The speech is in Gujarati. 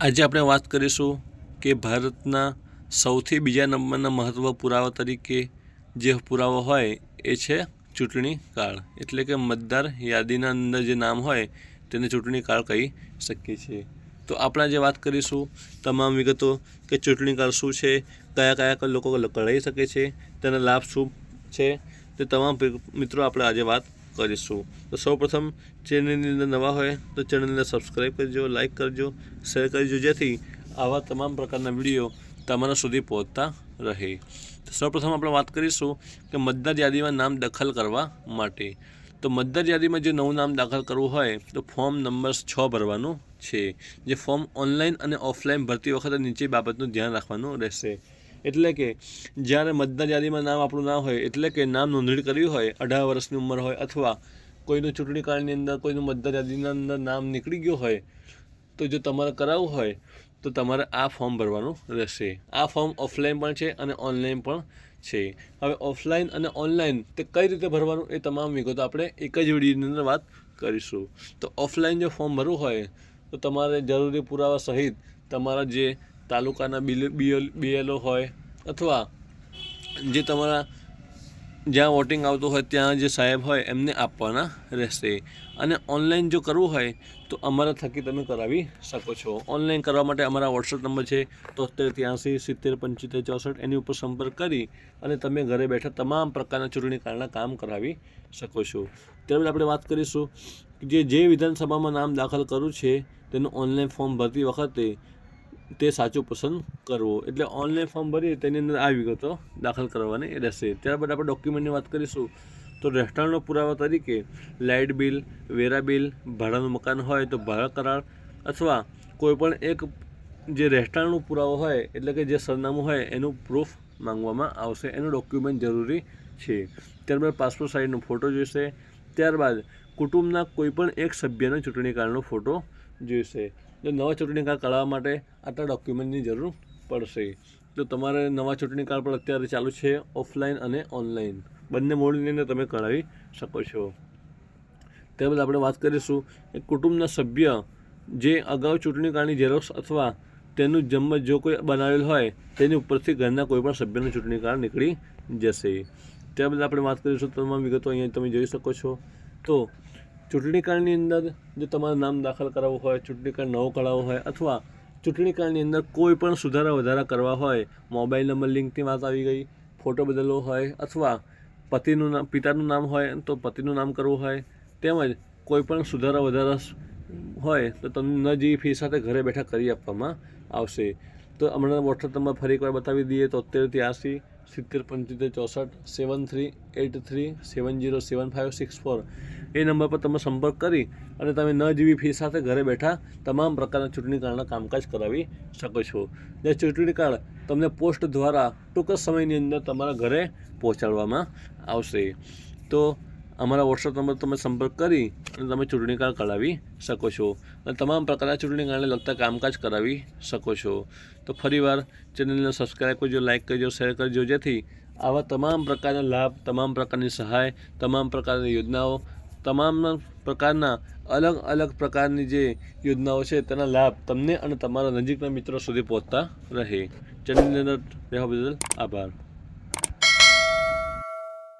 આજે આપણે વાત કરીશું કે ભારતના સૌથી બીજા નંબરના મહત્વ પુરાવા તરીકે જે પુરાવો હોય એ છે ચૂંટણી કાર્ડ, એટલે કે મતદાર યાદીના અંદર જે નામ હોય તેને ચૂંટણી કાર્ડ કહી શકીએ છીએ. તો આપણે આજે વાત કરીશું તમામ વિગતો કે ચૂંટણી કાર્ડ શું છે, કયા કયા લોકો કઢાવી શકે છે, તેના લાભ શું છે, તે તમામ મિત્રો આપણે આજે વાત કરીશું. તો સૌપ્રથમ ચેનલની અંદર નવા હોય તો ચેનલને સબસ્ક્રાઈબ કરજો, લાઇક કરજો, શેર કરજો, જેથી આવા તમામ પ્રકારના વિડીયો તમારા સુધી પહોંચતા રહે. તો સૌપ્રથમ આપણે વાત કરીશું કે મતદાર યાદીમાં નામ દાખલ કરવા માટે. તો મતદાર યાદીમાં જે નવું નામ દાખલ કરવું હોય તો ફોર્મ નંબર 6 ભરવાનું છે. જે ફોર્મ ઓનલાઈન અને ઓફલાઈન ભરતી વખતે નીચે બાબતનું ધ્યાન રાખવાનું રહેશે. એટલે કે જ્યારે મતદાર યાદીમાં નામ આપણું ના હોય, એટલે કે નામ નોંધણી કરવી હોય, 18 વર્ષની ઉંમર હોય, અથવા કોઈનું ચૂંટણી કાર્ડની અંદર કોઈનું મતદાર યાદીના અંદર નામ નીકળી ગયું હોય, તો જો તમારે કરાવવું હોય તો તમારે આ ફોર્મ ભરવાનું રહેશે. આ ફોર્મ ઓફલાઈન પણ છે અને ઓનલાઈન પણ છે. હવે ઓફલાઈન અને ઓનલાઈન તે કઈ રીતે ભરવાનું એ તમામ વિગતો આપણે એક જ વિડીયોની અંદર વાત કરીશું. તો ઓફલાઈન જો ફોર્મ ભરવું હોય તો તમારે જરૂરી પુરાવા સહિત તમારા જે તાલુકાના BLO હોય અથવા જે તમારા જ્યાં વોટિંગ આવતું હોય ત્યાં જે સાહેબ હોય એમને આપવાના રહેશે. અને ઓનલાઈન જો કરવું હોય તો અમારા થકી તમે કરાવી શકો છો. ઓનલાઈન કરવા માટે અમારા વોટ્સઅપ નંબર છે 7383707564. એની ઉપર સંપર્ક કરી અને તમે ઘરે બેઠા તમામ પ્રકારના ચૂંટણી કાર્ડના કામ કરાવી શકો છો. ત્યારબાદ આપણે વાત કરીશું કે જે વિધાનસભામાં નામ દાખલ કરવું છે તેનું ઓનલાઈન ફોર્મ ભરતી વખતે તે સાચું પસંદ કરવું. એટલે ઓનલાઈન ફોર્મ ભરી તેની અંદર આ વિગતો દાખલ કરવાની રહેશે. ત્યારબાદ આપણે ડોક્યુમેન્ટની વાત કરીશું તો રહેઠાણનો પુરાવા તરીકે લાઇટ બિલ, વેરા બિલ, ભાડાનું મકાન હોય તો ભાડા કરાર, અથવા કોઈપણ એક જે રહેઠાણનો પુરાવો હોય, એટલે કે જે સરનામું હોય એનું પ્રૂફ માંગવામાં આવશે. એનું ડોક્યુમેન્ટ જરૂરી છે. ત્યારબાદ પાસપોર્ટ સાઇઝનો ફોટો જોઈશે. ત્યારબાદ કુટુંબના કોઈપણ એક સભ્યનો ચૂંટણી કાર્ડનો ફોટો જોઈશે. જો નવા ચૂંટણી કાર્ડ કઢાવવા માટે આટલા ડોક્યુમેન્ટની જરૂર પડશે. તો તમારે નવા ચૂંટણી કાર્ડ પણ અત્યારે ચાલુ છે, ઓફલાઈન અને ઓનલાઈન બંને મોડની અંદર તમે કઢાવી શકો છો. ત્યારબાદ આપણે વાત કરીશું કે કુટુંબના સભ્ય જે અગાઉ ચૂંટણી કાર્ડની ઝેરોક્ષ અથવા તેનું જન્મ જો કોઈ બનાવેલ હોય તેની ઉપરથી ઘરના કોઈપણ સભ્યનું ચૂંટણી કાર્ડ નીકળી જશે. ત્યારબાદ આપણે વાત કરીશું તમામ વિગતો અહીંયા તમે જોઈ શકો છો. તો ચૂંટણી કાર્ડની અંદર જો તમારું નામ દાખલ કરાવવું હોય, ચૂંટણી કાર્ડ નવો કઢાવવો હોય, અથવા ચૂંટણી કાર્ડની અંદર કોઈ પણ સુધારા વધારા કરવા હોય, મોબાઈલ નંબર લિંકની વાત આવી ગઈ, ફોટો બદલવો હોય, અથવા પિતાનું નામ હોય તો પતિનું નામ કરવું હોય, તેમજ કોઈ પણ સુધારા વધારા હોય તો તમને ન જેવી ફી સાથે ઘરે બેઠા કરી આપવામાં આવશે. તો હમણાં વોટ્સઅપ નંબર ફરી એકવાર બતાવી દઈએ તો 7383707383707564 એ નંબર પર તમે સંપર્ક કરી અને તમે ન જેવી ફી સાથે ઘરે બેઠા તમામ પ્રકારના ચૂંટણી કાર્ડના કામકાજ કરાવી શકો છો. જે ચૂંટણી કાર્ડ તમને પોસ્ટ દ્વારા ટૂંક જ સમયની અંદર તમારા ઘરે પહોંચાડવામાં આવશે. તો અમારા વોટ્સઅપ નંબર તમે સંપર્ક કરી અને તમે ચૂંટણી કાર્ડ કઢાવી શકો છો અને તમામ પ્રકારના ચૂંટણી કાર્ડને લગતા કામકાજ કરાવી શકો છો. તો ફરીવાર ચેનલને સબસ્ક્રાઈબ કરજો, લાઇક કરજો, શેર કરજો, જેથી આવા તમામ પ્રકારના લાભ, તમામ પ્રકારની સહાય, તમામ પ્રકારની યોજનાઓ, તમામ પ્રકારના અલગ અલગ પ્રકારની જે યોજનાઓ છે તેના લાભ તમને અને તમારા નજીકના મિત્રો સુધી પહોંચતા રહે. ચેનલની અંદર રહેવા બદલ આભાર.